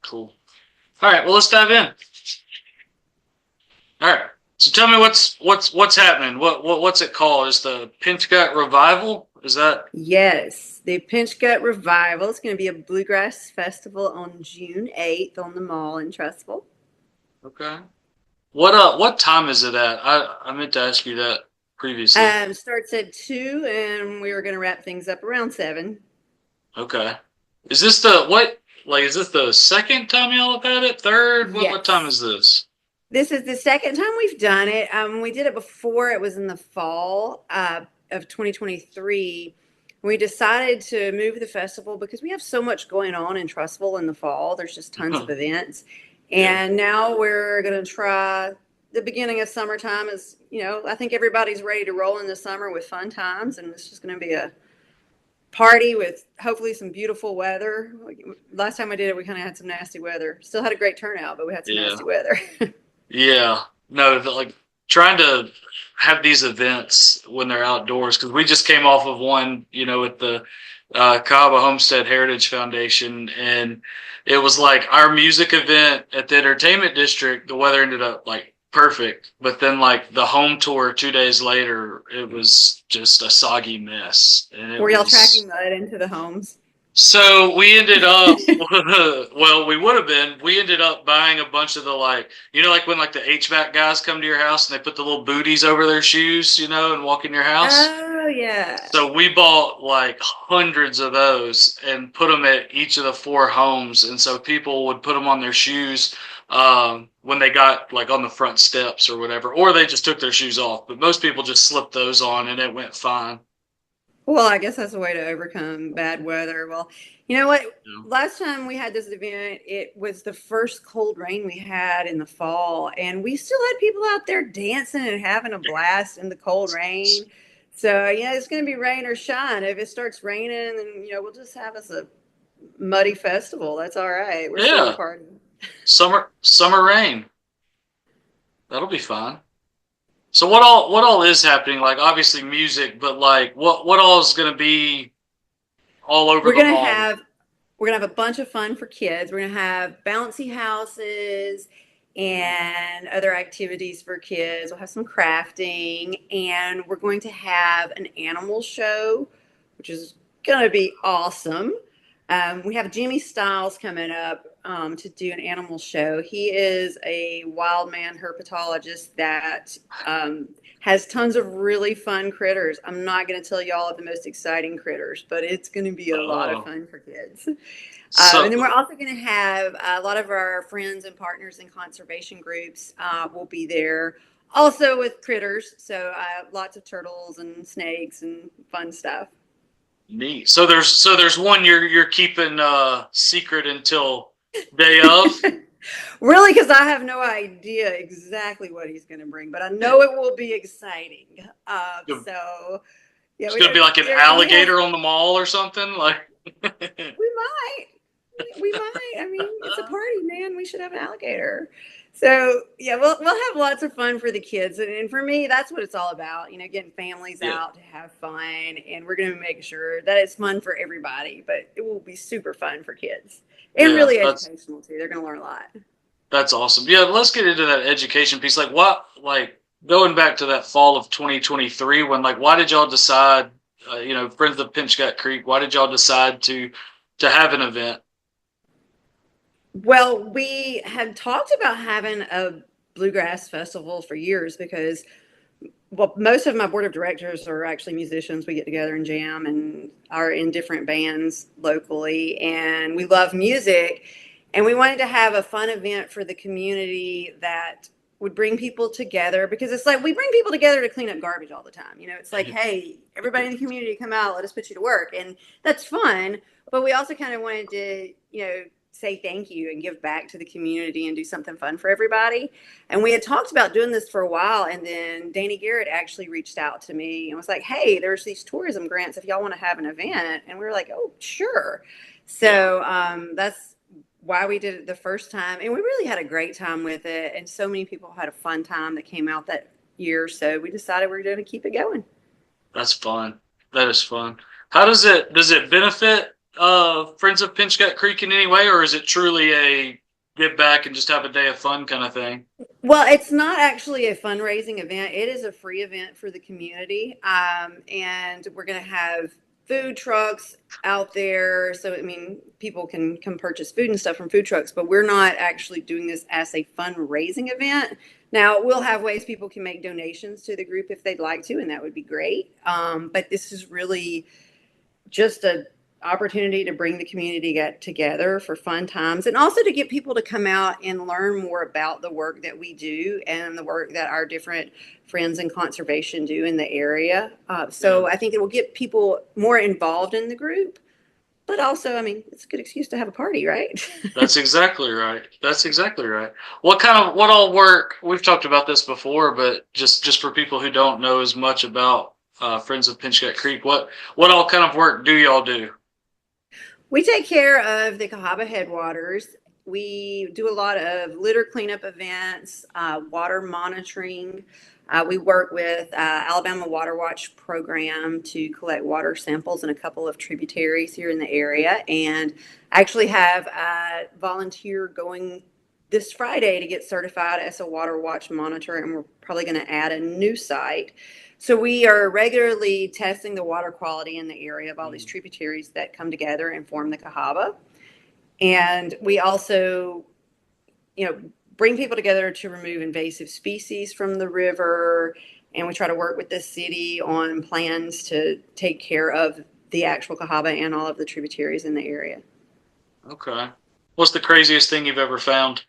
Cool. All right, well, let's dive in. All right. So tell me what's happening. What's it called? Is the Pinchgut Revival? Is that Yes, the Pinchgut Revival is going to be a bluegrass festival on June 8th on the mall in Trussville. okay? What time is it at? I meant to ask you that previously. Starts at 2, and we were going to wrap things up around 7. Okay. Is this the what? Like, is this the second time y'all have had it? Third? What time Yes. is this? This is the second time we've done it. We did it before. It was in the fall of 2023. We decided to move the festival because we have so much going on in Trussville in the fall. There's just tons of events. Yeah. And now we're going to try the beginning of summertime is, I think everybody's ready to roll in the summer with fun times. And it's just going to be a party with hopefully some beautiful weather. Last time I did it, we kind of had some nasty weather. Still had a great turnout, but we had some Yeah. nasty weather. Yeah. No, like trying to have these events when they're outdoors because we just came off of one, with the Cahaba Homestead Heritage Foundation, and it was like our music event at the entertainment district. The weather ended up like perfect, but then like the home tour 2 days later, it was just a soggy mess, and it Were y'all was. tracking mud into the homes? So we ended up, well, we would have been. We ended up buying a bunch of the like when like the HVAC guys come to your house and they put the little booties over their shoes, and walk in your house. Oh, yeah. So we bought like hundreds of those and put them at each of the four homes, and so people would put them on their shoes when they got like on the front steps or whatever, or they just took their shoes off. But most people just slipped those on, and it went fine. Well, I guess that's a way to overcome bad weather. Well, you know what? You know? Last time we had this event, it was the first cold rain we had in the fall, and we still had people out there dancing and having a blast in the cold rain. So, it's going to be rain or shine. If it starts raining, then, we'll just have us a muddy festival. That's all right. We're still going to Yeah, party. summer rain. That'll be fun. So what all is happening? Like obviously music, but like what all is going to be all over We're the gonna mall? have we're gonna have a bunch of fun for kids. We're gonna have bouncy houses and other activities for kids. We'll have some crafting, and we're going to have an animal show, which is gonna be awesome. We have Jimmy Styles coming up to do an animal show. He is a wild man herpetologist that has tons of really fun critters. I'm not going to tell you all of the most exciting critters, but it's going to be a lot of Oh, fun for kids. And then we're so also going to have a lot of our friends and partners in conservation groups will be there. Also with critters, so lots of turtles and snakes and fun stuff. neat. So there's one you're keeping secret until day of. Really, because I have no idea exactly what he's going to bring, but I know it will be exciting. So yeah, It's gonna be like an we have alligator on the mall or something. Like, we might we might. I mean, it's a party, man. We should have an alligator. So yeah, we'll have lots of fun for the kids, and for me, that's what it's all about. Getting families yeah, out to have fun, and we're going to make sure that it's fun for everybody, but it will be super fun for kids and yeah, really that's educational too. They're going to learn a lot. that's awesome. Yeah, let's get into that education piece. Like, going back to that fall of 2023, when like, why did y'all decide, Friends of Pinchgut Creek, why did y'all decide to have an event? Well, we had talked about having a bluegrass festival for years because, well, most of my board of directors are actually musicians. We get together and jam and are in different bands locally, and we love music. And we wanted to have a fun event for the community that would bring people together because it's like we bring people together to clean up garbage all the time. It's like, hey, everybody in the community come out, let us put you to work. And that's fun. But we also kind of wanted to, say thank you and give back to the community and do something fun for everybody. And we had talked about doing this for a while. And then Danny Garrett actually reached out to me and was like, hey, there's these tourism grants if y'all want to have an event. And we were like, oh, sure. Yeah, So that's why we did it the first time. And we really had a great time with it. And so many people had a fun time that came out that year. So we decided we are going to keep it going. that's fun. That is fun. How does it benefit Friends of Pinchgut Creek in any way, or is it truly a give back and just have a day of fun kind of thing? Well, it's not actually a fundraising event. It is a free event for the community. And we're going to have food trucks out there. So, I mean, people can come purchase food and stuff from food trucks, but we're not actually doing this as a fundraising event. Now, we'll have ways people can make donations to the group if they'd like to, and that would be great. But this is really just a opportunity to bring the community get together for fun times, and also to get people to come out and learn more about the work that we do and the work that our different friends in conservation do in the area. Yeah. So I think it will get people more involved in the group, but also, I mean, it's a good excuse to have a party, right? That's exactly right. That's exactly right. What all work? We've talked about this before, but just for people who don't know as much about Friends of Pinchgut Creek, what all kind of work do y'all do? We take care of the Cahaba headwaters. We do a lot of litter cleanup events, water monitoring. We work with Alabama Water Watch program to collect water samples in a couple of tributaries here in the area, and actually have a volunteer going this Friday to get certified as a Water Watch monitor, and we're probably going to add a new site. So we are regularly testing the water quality in the area of all these tributaries that come together and form the Cahaba. And we also, bring people together to remove invasive species from the river. And we try to work with the city on plans to take care of the actual Cahaba and all of the tributaries in the area. Okay. What's the craziest thing you've ever found?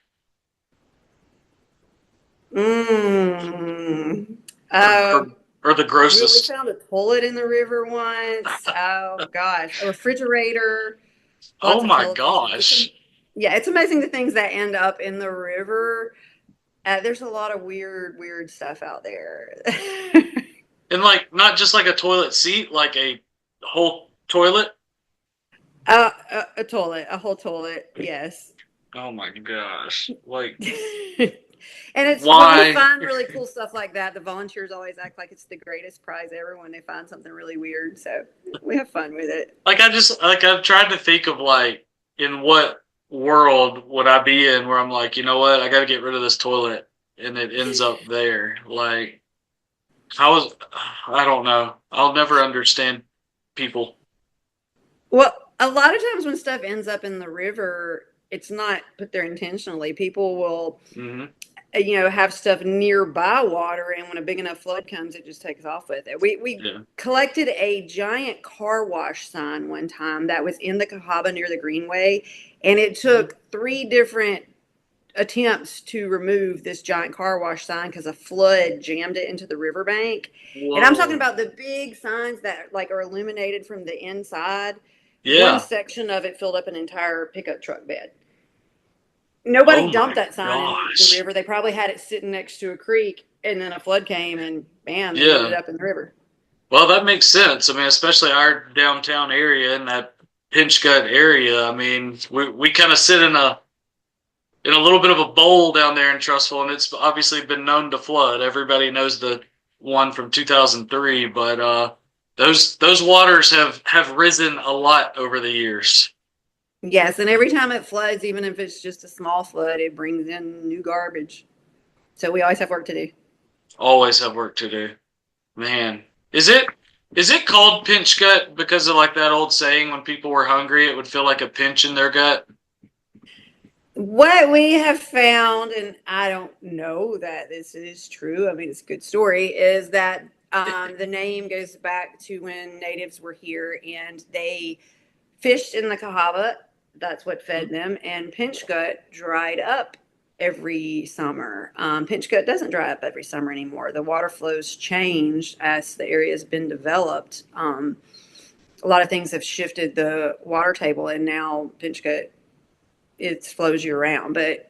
Mm. Or Uh, or, or the we grossest? found a toilet in the river once. Oh gosh, a refrigerator, Oh lots of my television. gosh. Yeah, it's amazing the things that end up in the river. There's a lot of weird stuff out there. And like not just like a toilet seat, like a whole toilet? A toilet, a whole toilet, yes. Oh my gosh. Like And it's when we why? find really cool stuff like that, the volunteers always act like it's the greatest prize ever when they find something really weird. So we have fun with it. Like I've tried to think of like in what world would I be in where I'm like, you know what, I got to get rid of this toilet, and it ends up there. Like how was I don't know. I'll never understand people. Well, a lot of times when stuff ends up in the river, it's not put there intentionally. People will, Hmm. have stuff nearby water, and when a big enough flood comes, it just takes off with it. We Yeah. collected a giant car wash sign one time that was in the Cahaba near the Greenway, and it Mhm. took three different attempts to remove this giant car wash sign because a flood jammed it into the riverbank. And I'm talking Whoa. about the big signs that like are illuminated from the inside. One Yeah. section of it filled up an entire pickup truck bed. Oh Nobody dumped my that sign in the gosh. river. They probably had it sitting next to a creek, and then a flood came, and bam, it ended Yeah. up in the river. Well, that makes sense. I mean, especially our downtown area and that Pinchgut area. I mean, we kind of sit in a little bit of a bowl down there in Trussville, and it's obviously been known to flood. Everybody knows the one from 2003, but those waters have risen a lot over the years. Yes, and every time it floods, even if it's just a small flood, it brings in new garbage. So we always have work to do. Always have work to do. Man, is it called pinch gut because of like that old saying when people were hungry, it would feel like a pinch in their gut? What we have found, and I don't know that this is true, I mean, it's a good story, is that the name goes back to when natives were here and they fished in the Cahaba. That's what fed them. And Pinchgut dried up every summer. Pinchgut doesn't dry up every summer anymore. The water flows changed as the area has been developed. A lot of things have shifted the water table, and now Pinchgut it flows year round. But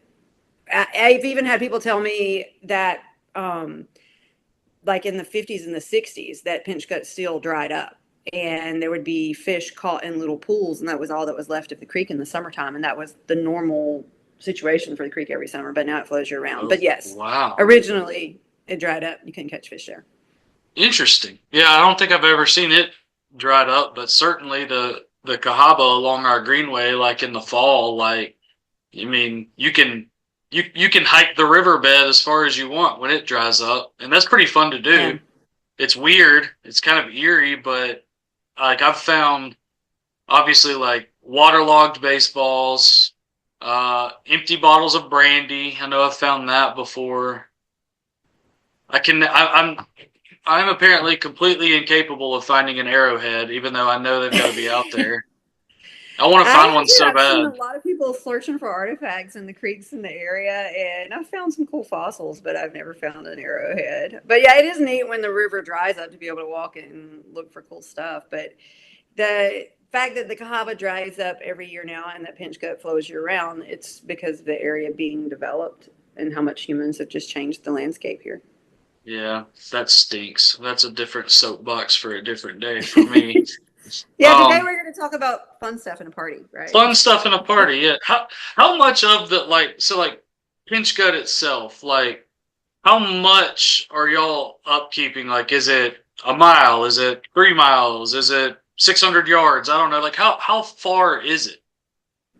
I've even had people tell me that, like in the 50s and the 60s, that Pinchgut still dried up. And there would be fish caught in little pools, and that was all that was left of the creek in the summertime. And that was the normal situation for the creek every summer. But now it flows year round. Oh, But yes, wow. originally it dried up. You couldn't catch fish there. Interesting. Yeah, I don't think I've ever seen it dried up, but certainly the the Cahaba along our greenway, like in the fall, like I mean, you can hike the riverbed as far as you want when it dries up, and that's pretty fun to Yeah. do. It's weird, it's kind of eerie, but like I've found obviously like waterlogged baseballs, empty bottles of brandy. I know I've found that before. I'm apparently completely incapable of finding an arrowhead, even though I know they've got to be out there. I want to I find have one too. so I've seen a bad. lot of people searching for artifacts in the creeks in the area, and I've found some cool fossils, but I've never found an arrowhead. But yeah, it is neat when the river dries up to be able to walk it and look for cool stuff. But the fact that the Cahaba dries up every year now and that Pinchgut flows year round, it's because of the area being developed and how much humans have just changed the landscape here. Yeah, that stinks. That's a different soapbox for a different day for me. Yeah, today Um, we're going to talk about fun stuff in a party, right? Fun stuff in a party. Yeah. How much of the like Pinchgut itself, like how much are y'all upkeeping? Like, is it a mile? Is it 3 miles? Is it 600 yards? I don't know. Like, how far is it?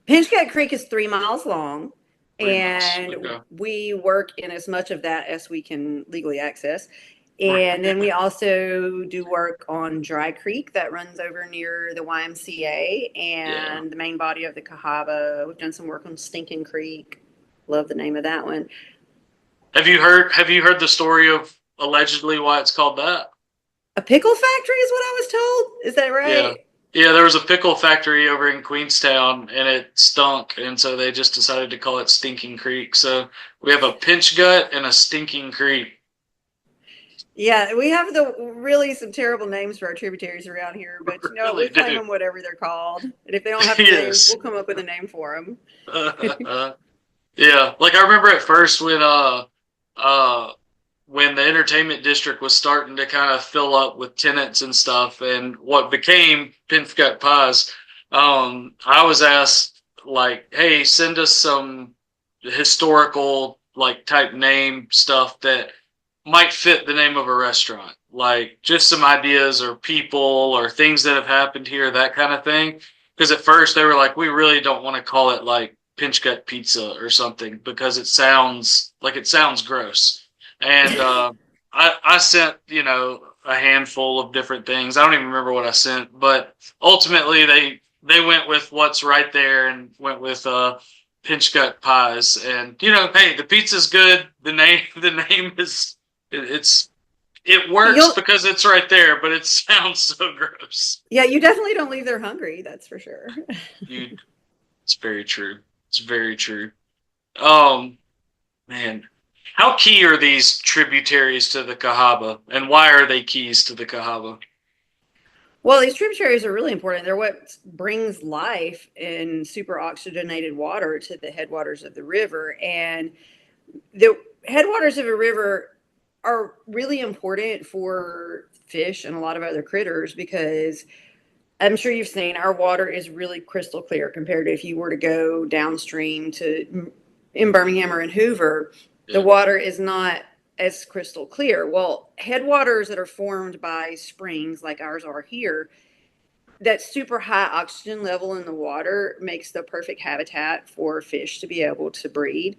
Pinchgut Creek is 3 miles long, 3 miles. and Okay. we work in as much of that as we can legally access. And then we Right. also do work on Dry Creek that runs over near the YMCA Yeah. and the main body of the Cahaba. We've done some work on Stinking Creek. Love the name of that one. Have you heard the story of allegedly why it's called that? A pickle factory is what I was told. Is that Yeah. right? Yeah, there was a pickle factory over in Queenstown and it stunk, and so they just decided to call it Stinking Creek. So we have a pinch gut and a Stinking Creek. Yeah, we have the really some terrible names for our tributaries around here, but you know, we Really claim do. them whatever they're called. And if they don't have a name, Yes. we'll come up with a name for them. Yeah, like I remember at first uh when the entertainment district was starting to kind of fill up with tenants and stuff, and what became Pinchgut Pies, I was asked like, "Hey, send us some historical like type name stuff that might fit the name of a restaurant, like just some ideas or people or things that have happened here, that kind of thing." Because at first they were like, "We really don't want to call it like pinch gut pizza or something because it sounds gross." And I sent a handful of different things. I don't even remember what I sent, but ultimately they went with what's right there and went with pinch gut pies. And hey, the pizza's good. The name is it's it works You'll, because it's right there, but it sounds so gross. yeah, you definitely don't leave there hungry. That's for sure. You, it's very true. It's very true. Um, Man, how key are these tributaries to the Cahaba, and why are they keys to the Cahaba? Well, these tributaries are really important. They're what brings life in super oxygenated water to the headwaters of the river. And the headwaters of a river are really important for fish and a lot of other critters because I'm sure you've seen our water is really crystal clear compared to if you were to go downstream to in Birmingham or in Hoover, the Yeah, water is not as crystal clear. Well, headwaters that are formed by springs like ours are here, that super high oxygen level in the water makes the perfect habitat for fish to be able to breed.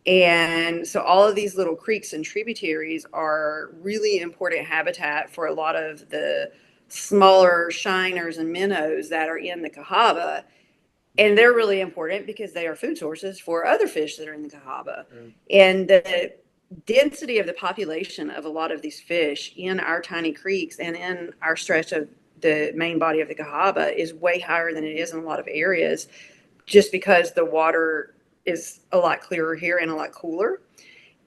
And so all of these little creeks and tributaries are really important habitat for a lot of the smaller shiners and minnows that are in the Cahaba. And they're really important because they are food sources for other fish that are in the Cahaba. And the density of the population of a lot of these fish in our tiny creeks and in our stretch of the main body of the Cahaba is way higher than it is in a lot of areas just because the water is a lot clearer here and a lot cooler.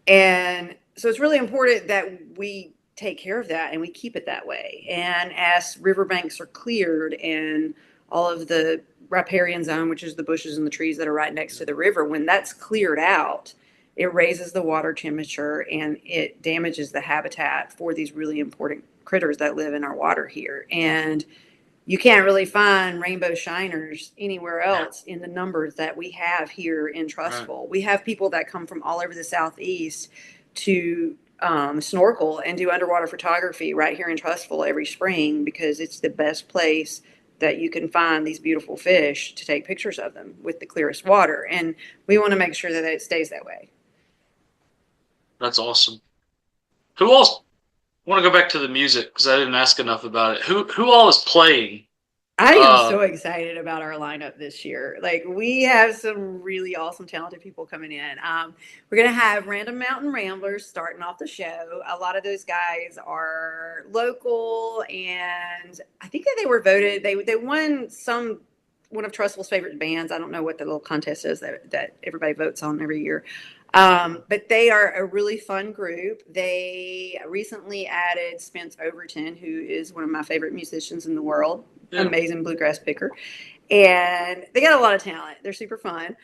And so it's really important that we take care of that and we keep it that way. And as riverbanks are cleared and all of the riparian zone, which is the bushes and the trees that are right next to the river, when that's cleared out, it raises the water temperature and it damages the habitat for these really important critters that live in our water here. And you can't really find rainbow shiners anywhere else in the numbers that we have here in right. Trussville. We have people that come from all over the southeast to snorkel and do underwater photography right here in Trussville every spring because it's the best place that you can find these beautiful fish to take pictures of them with the clearest water. And we want to make sure that it stays that way. That's awesome. Who else? I want to go back to the music because I didn't ask enough about it. Who all is playing? I am Uh, so excited about our lineup this year. Like, we have some really awesome, talented people coming in. We're going to have Random Mountain Ramblers starting off the show. A lot of those guys are local, and I think that they were voted. They won one of Trussville's favorite bands. I don't know what the little contest is that everybody votes on every year. But they are a really fun group. They recently added Spence Overton, who is one of my favorite musicians in the world, yeah. amazing bluegrass picker. And they got a lot of talent. They're super fun.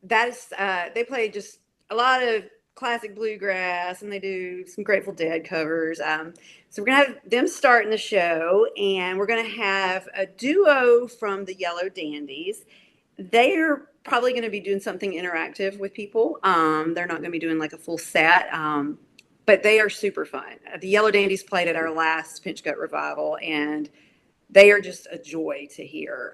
They play just a lot of classic bluegrass, and they do some Grateful Dead covers. So we're gonna have them starting the show, and we're gonna have a duo from the Yellow Dandies. They're probably going to be doing something interactive with people. They're not going to be doing like a full set, but they are super fun. The Yellow Dandies played at our last Pinchgut Revival, and they are just a joy to hear.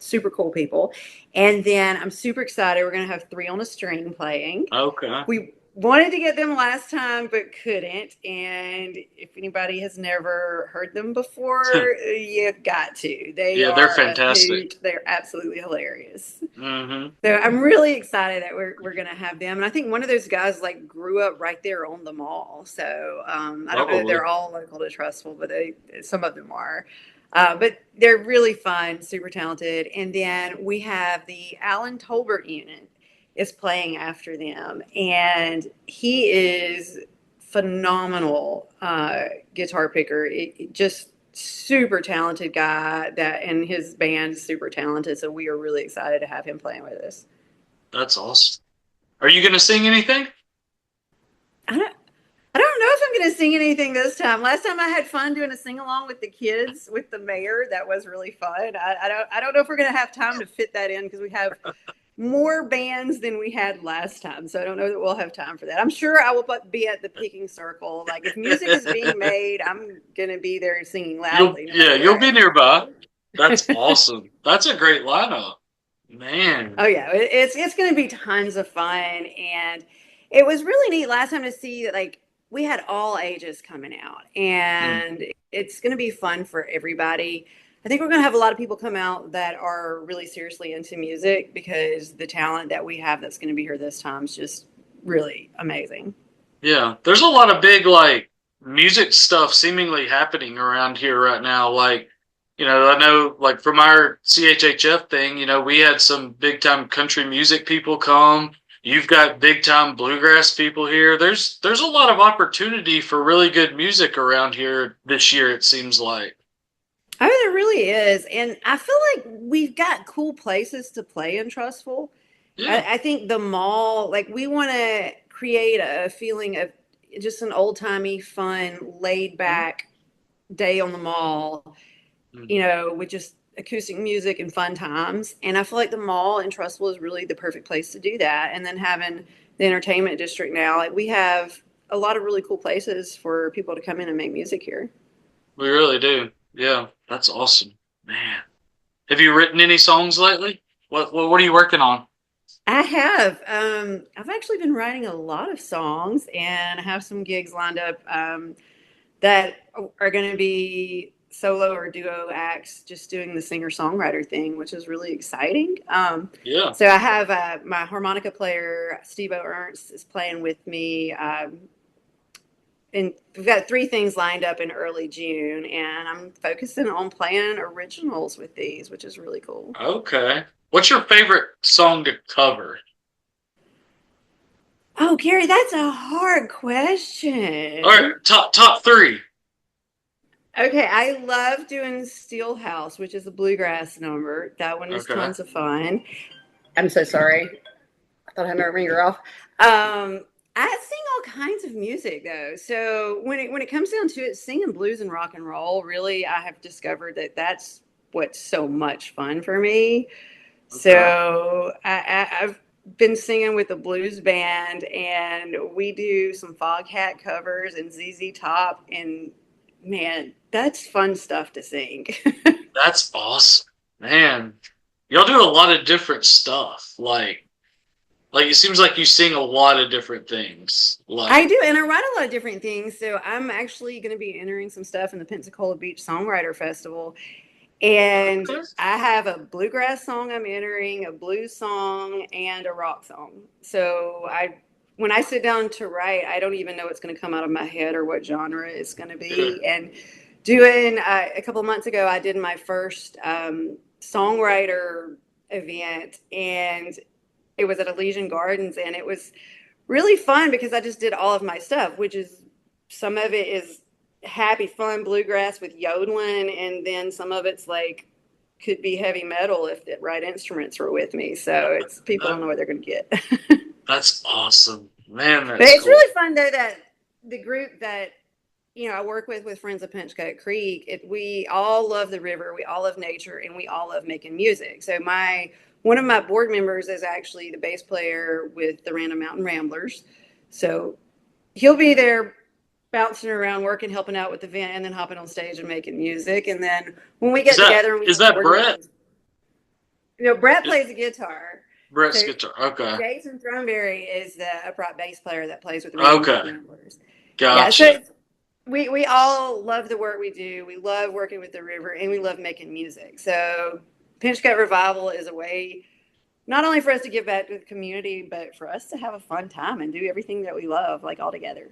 Super cool people. And then I'm super excited. We're going to have Three on a String playing. Okay. We wanted to get them last time, but couldn't. And if anybody has never heard them before, you've got to. They Yeah, they're are a fantastic. hoot. They're absolutely hilarious. Hmm. So I'm really excited that we're gonna have them, and I think one of those guys like grew up right there on the mall. So I don't know that Probably. they're all local to Trussville, but some of them are. But they're really fun, super talented. And then we have the Alan Tolbert unit is playing after them, and he is phenomenal guitar picker. Just super talented guy and his band is super talented. So we are really excited to have him playing with us. That's awesome. Are you gonna sing anything? I don't, I don't know if I'm going to sing anything this time. Last time I had fun doing a sing along with the kids with the mayor. That was really fun. I don't know if we're going to have time to fit that in because we have more bands than we had last time. So I don't know that we'll have time for that. I'm sure I will be at the picking circle. Like, if music is being made, I'm going to be there singing loudly no matter You'll where be nearby. That's awesome. That's a great lineup. Man. Oh yeah, it's going to be tons of fun, and it was really neat last time to see that like we had all ages coming out, Mm. and it's going to be fun for everybody. I think we're going to have a lot of people come out that are really seriously into music because the talent that we have that's going to be here this time is just really amazing. Yeah. There's a lot of big like music stuff seemingly happening around here right now. Like, I know like from our CHHF thing, we had some big time country music people come. You've got big time bluegrass people here. There's a lot of opportunity for really good music around here this year, it seems like. Oh, there really is. And I feel like we've got cool places to play in Trustful. Yeah. I think the mall, like, we want to create a feeling of just an old timey, fun, laid back day on the mall, Mm-hmm. with just acoustic music and fun times. And I feel like the mall in Trustful is really the perfect place to do that. And then having the entertainment district now, like, we have a lot of really cool places for people to come in and make music here. We really do. Yeah, that's awesome. Man. Have you written any songs lately? What are you working on? I have. I've actually been writing a lot of songs, and I have some gigs lined up that are going to be solo or duo acts, just doing the singer songwriter thing, which is really exciting. Yeah. So I have my harmonica player, Steve Ernst, is playing with me. And we've got three things lined up in early June, and I'm focusing on playing originals with these, which is really cool. Okay. What's your favorite song to cover? Oh, Gary, that's a hard All right, question. top three. Okay, I love doing Steelhouse, which is a bluegrass number. That one is Okay. tons of fun. I'm so sorry. I thought I had my ringer off. I sing all kinds of music though. So when it comes down to it, singing blues and rock and roll, really, I have discovered that that's what's so much fun for me. Okay. So I've been singing with a blues band, and we do some Foghat covers and ZZ Top, and man, that's fun stuff to sing. That's awesome, man. Y'all do a lot of different stuff. Like it seems like you sing a lot of different things. I Like, do, and I write a lot of different things. So I'm actually going to be entering some stuff in the Pensacola Beach Songwriter Festival. And okay. I have a bluegrass song I'm entering, a blues song, and a rock song. So when I sit down to write, I don't even know what's going to come out of my head or what genre it's going to Yeah. be. And doing a couple of months ago, I did my first songwriter event, and it was at Elysian Gardens, and it was really fun because I just did all of my stuff, which is some of it is happy, fun bluegrass with yodeling, and then some of it's like could be heavy metal if the right instruments were with me. So it's people don't That, know what they're going to get. that's awesome, man. But That's it's cool. really fun though that the group that I work with Friends of Pinchgut Creek. We all love the river, we all love nature, and we all love making music. So my one of my board members is actually the bass player with the Random Mountain Ramblers. So he'll be there bouncing around, working, helping out with the event, and then hopping on stage and making music. And then when we Is get that together and we is have that board Brett? meetings, Brett Is plays the guitar. Brett's So guitar? Okay. Jason Throneberry is the upright bass player that plays with the Random Okay. Mountain Ramblers. Yeah, so Gotcha. we all love the work we do. We love working with the river, and we love making music. So Pinchgut Revival is a way not only for us to give back to the community, but for us to have a fun time and do everything that we love, like all together.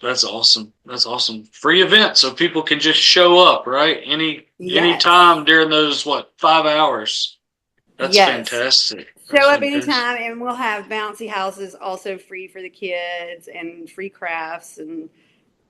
That's awesome. That's awesome. Free event, so people can just show up, right? Any Yes. time during those 5 hours. That's Yes. fantastic. That's Show up fantastic. anytime, and we'll have bouncy houses also free for the kids and free crafts. And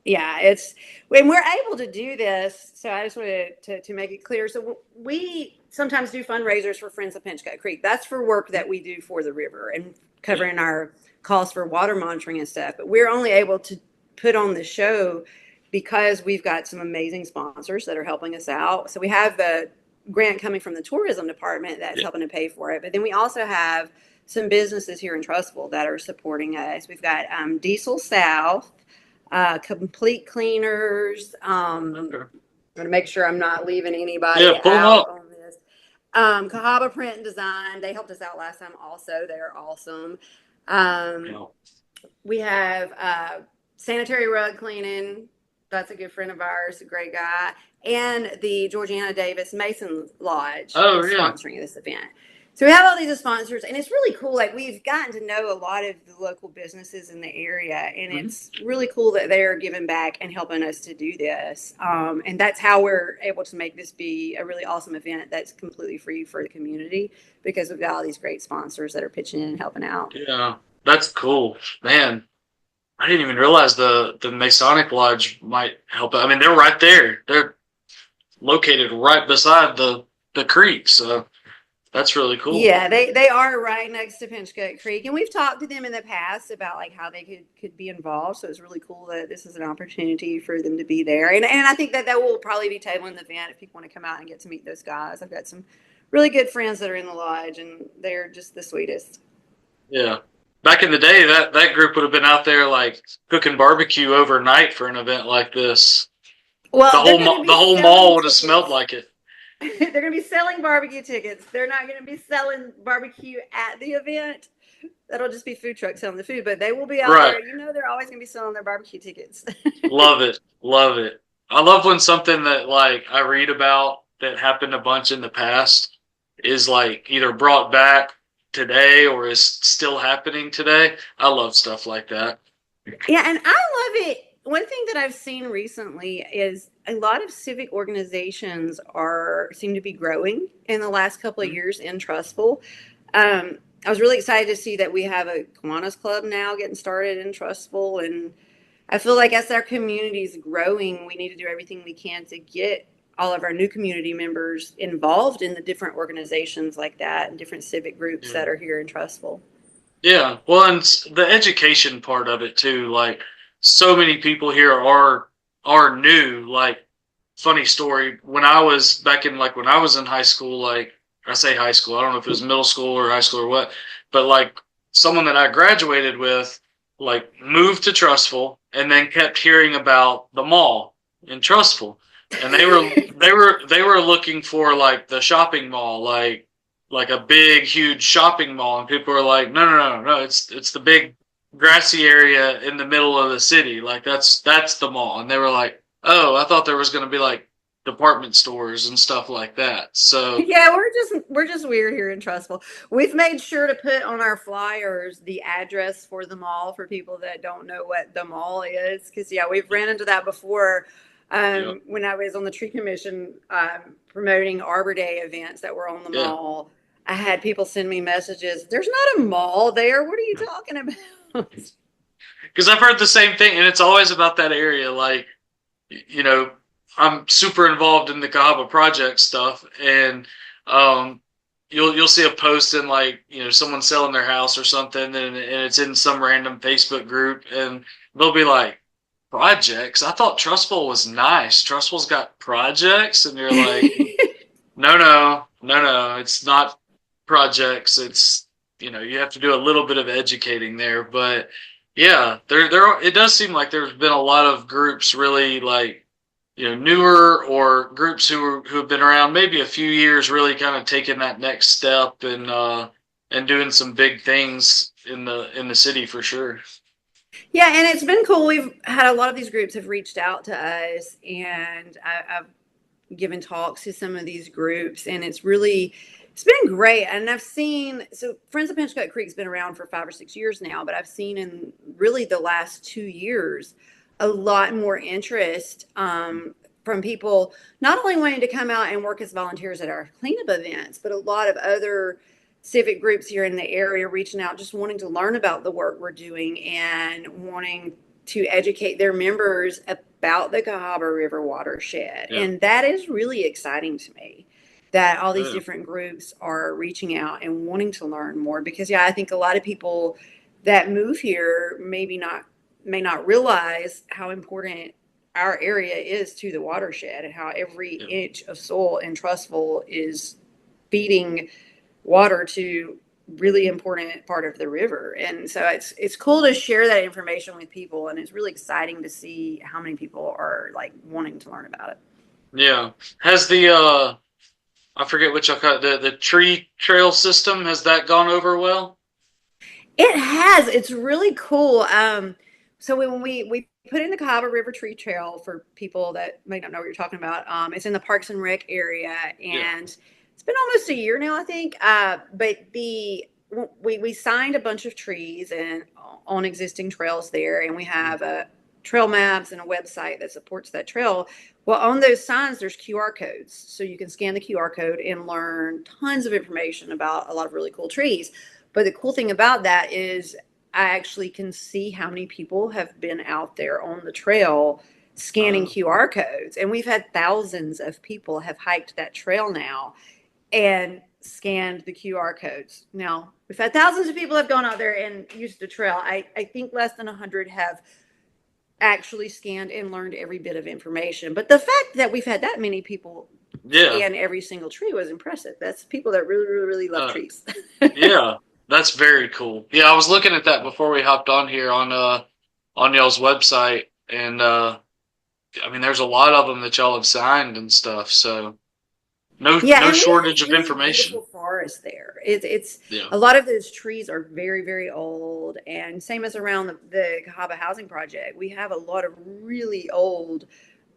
yeah, it's when we're able to do this. So I just wanted to make it clear. So we sometimes do fundraisers for Friends of Pinchgut Creek. That's for work that we do for the river and Yeah. covering our costs for water monitoring and stuff. But we're only able to put on the show because we've got some amazing sponsors that are helping us out. So we have the grant coming from the tourism department that's Yeah. helping to pay for it. But then we also have some businesses here in Trussville that are supporting us. We've got Diesel South, Complete Cleaners. I'm Okay. going to make sure I'm not leaving Yeah, anybody pull them out up. on this. Cahaba Print and Design. They helped us out last time also. They're awesome. Um, Yeah. we have Sanitary Rug Cleaning. That's a good friend of ours, a great guy. And the Georgiana Davis Mason Lodge Oh is yeah. sponsoring this event. So we have all these sponsors, and it's really cool. Like we've gotten to know a lot of the local businesses in the area, and Mhm. it's really cool that they're giving back and helping us to do this. And that's how we're able to make this be a really awesome event that's completely free for the community because we've got all these great sponsors that are pitching in and helping out. Yeah. That's cool, man. I didn't even realize the Masonic Lodge might help. I mean, they're right there. They're located right beside the creek, so that's really cool. Yeah, they are right next to Pinchgut Creek, and we've talked to them in the past about like how they could be involved. So it's really cool that this is an opportunity for them to be there, and I think that that will probably be tabling the event if people want to come out and get to meet those guys. I've got some really good friends that are in the lodge, and they're just the sweetest. Yeah. Back in the day, that group would have been out there like cooking barbecue overnight for an event like this. Well, they're going to The be whole mall selling would have smelled tickets. like it. They're going to be selling barbecue tickets. They're not going to be selling barbecue at the event. That'll just be food trucks selling the food, but they will be out Right. there. They're always going to be selling their barbecue tickets. Love it. Love it. I love when something that like I read about that happened a bunch in the past is like either brought back today or is still happening today. I love stuff like that. Yeah, and I love it. One thing that I've seen recently is a lot of civic organizations are seem to be growing in the last couple of Mhm. years in Trussville. I was really excited to see that we have a Kiwanis Club now getting started in Trussville, and I feel like as our community is growing, we need to do everything we can to get all of our new community members involved in the different organizations like that and different civic groups Yeah. that are here in Trussville. Yeah. Well, and the education part of it too. Like so many people here are new. Like funny story. When I was back in like when I was in high school, like I say high school, I don't know if it was middle school or high school or what, but like someone that I graduated with, like moved to Trussville and then kept hearing about the mall in Trussville. and they were looking for like the shopping mall, like a big huge shopping mall, and people were like, no, no, no, no, it's the big grassy area in the middle of the city, like that's the mall. And they were like, oh, I thought there was going to be like department stores and stuff like that. So Yeah, we're just weird here in Trussville. We've made sure to put on our flyers the address for the mall for people that don't know what the mall is. Because yeah, we've ran into that before. yeah, When I was on the tree commission, promoting Arbor Day events that were on the yeah, mall, I had people send me messages. There's not a mall there. What are you talking about? because I've heard the same thing, and it's always about that area. Like, you know, I'm super involved in the Cahaba project stuff, and um, you'll see a post in like someone selling their house or something, and it's in some random Facebook group, and they'll be like, projects. I thought Trussville was nice. Trussville's got projects, and you're like, no, no, no, no. It's not projects. It's you have to do a little bit of educating there, but yeah, there. It does seem like there's been a lot of groups really like newer, or groups who have been around maybe a few years, really kind of taking that next step and doing some big things in the city for sure. Yeah, and it's been cool. We've had a lot of these groups have reached out to us, and I've given talks to some of these groups, and it's been great. And I've seen, so Friends of Pinchgut Creek's been around for 5 or 6 years now, but I've seen in really the last 2 years a lot more interest, from people not only wanting to come out and work as volunteers at our cleanup events, but a lot of other civic groups here in the area reaching out, just wanting to learn about the work we're doing and wanting to educate their members about the Cahaba River watershed. Yeah. And that is really exciting to me, that all these Yeah. different groups are reaching out and wanting to learn more. Because yeah, I think a lot of people that move here may not realize how important our area is to the watershed, and how every Yeah. inch of soil in Trussville is feeding water to really important part of the river. And so it's cool to share that information with people, and it's really exciting to see how many people are like wanting to learn about it. Yeah. Has the I forget which I call it, the tree trail system, has that gone over well? It has. It's really cool. So when we put in the Cahaba River Tree Trail, for people that may not know what you're talking about, it's in the Parks and Rec area, Yeah. and it's been almost a year now, I think. But we signed a bunch of trees and on existing trails there, and we have a trail maps and a website that supports that trail. Well, on those signs, there's QR codes, so you can scan the QR code and learn tons of information about a lot of really cool trees. But the cool thing about that is I actually can see how many people have been out there on the trail scanning Uh, QR codes. And we've had thousands of people have hiked that trail now and scanned the QR codes. Now, we've had thousands of people have gone out there and used the trail. I think less than 100 have actually scanned and learned every bit of information. But the fact that we've had that many people yeah. scan every single tree was impressive. That's people that really, really, really love Uh, trees. yeah. That's very cool. Yeah, I was looking at that before we hopped on here on y'all's website, and I mean there's a lot of them that y'all have signed and stuff, so Yeah, no and we have shortage of really information. beautiful forests there. It's Yeah. a lot of those trees are very, very old, and same as around the Cahaba housing project. We have a lot of really old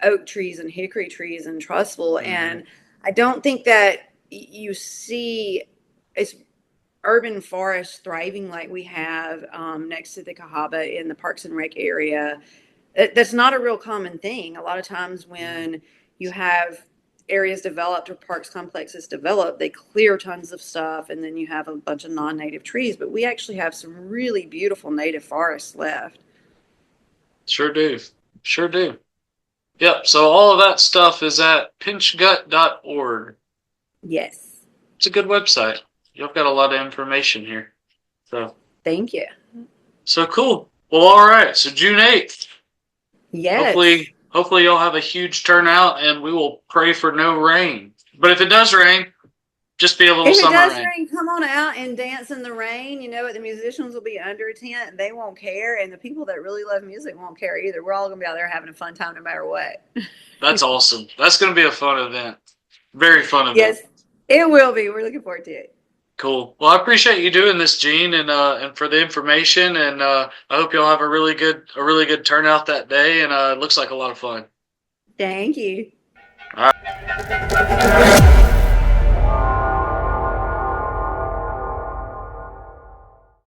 oak trees and hickory trees in Trussville, Hmm. and I don't think that you see it's urban forests thriving like we have, next to the Cahaba in the Parks and Rec area. That's not a real common thing. A lot of times when you have areas developed or parks complexes developed, they clear tons of stuff, and then you have a bunch of non-native trees. But we actually have some really beautiful native forests left. Sure do. Sure do. Yep. So all of that stuff is at pinchgut.org. Yes. It's a good website. Y'all got a lot of information here. So Thank you. so cool. Well, all right. So June 8th. Yes. Hopefully y'all have a huge turnout, and we will pray for no rain. But if it does rain, just be a little If it summer does rain. rain, come on out and dance in the rain. You know what? The musicians will be under a tent. They won't care. And the people that really love music won't care either. We're all going to be out there having a fun time no matter what. That's awesome. That's going to be a fun event. Very fun event. Yes, it will be. We're looking forward to it. Cool. Well, I appreciate you doing this, Gene, and for the information. And I hope you'll have a really good turnout that day. And it looks like a lot of fun. Thank you. All right.